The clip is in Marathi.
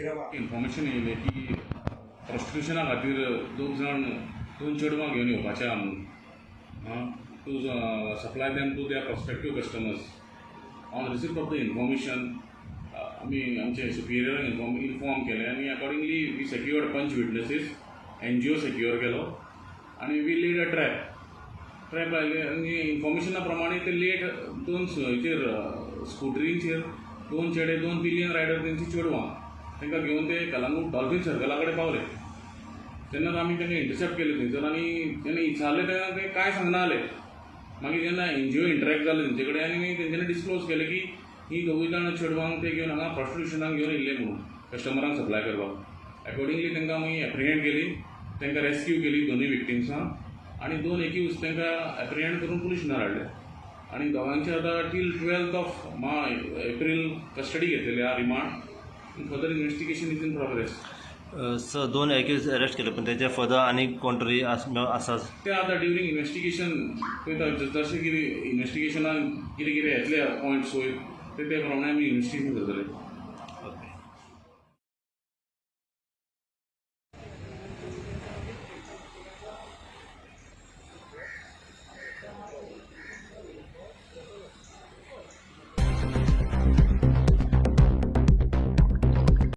इन्फॉर्मेशन येयलें की प्रॉस्टिट्युशना खातीर दोन चेडवां घेवन येवपाचे आहा म्हणून to supply them to their prospective customers. On receipt of the information आमी आमचे सुपिरियरांक इन्फॉर्म केलें आनी अकॉर्डिंगली वी सेक्युअर्ड पंच विटनेसीस, NGO सेक्युअर केलो आनी वी लेड अ ट्रॅप लायले आनी इन्फॉर्मेशना प्रमाणे ते लेट दोन हेचेर स्कुटरींचेर दोन चेडे, दोन पिलियन रायडर तेंची चेडवां तांकां घेवन ते कलांगूट डॉल्फिन सर्कला कडेन पावले. तेन्ना आमी तांकां इंटरसेप्ट केले थंयसर आनी तेन्ना विचारलें तेन्ना ते कांय सांगनासले. मागीर जेन्ना NGO इंटरेक्ट जालें तेंचे कडेन आनी तेंच्यांनी डिस्क्लोज केलें की ही दोगूय जाण चेडवांक ते घेवन हांगा प्रॉस्टिट्युशनाक घेवन येयल्ले म्हणून कस्टमरांक सप्लाय करपाक. अकॉर्डिंगली तांकां आमी एप्रिहेंड केली, तांकां रेस्क्यू केली दोनूय विक्टिम्सांक आनी दोन एक्यूज तांकां एप्रिहेंड करून पुलीस हाडले आनी दोगांचे आतां टील 12 एप्रील कस्टडी घेतलेली आहा remand. Further investigation is in progress. Sir दोन एक्यूज अरेस्ट केले पण त्याच्या फर्दर आनी कोण तरी आसा ते आतां ड्युरींग इन्व्हेस्टिगेशन पळयता जशें कितें इन्व्हेस्टिगेशनान कितें येतले पॉयंट्स वयर ते प्रमाणे आमी इन्व्हेस्टिगेशन करतले.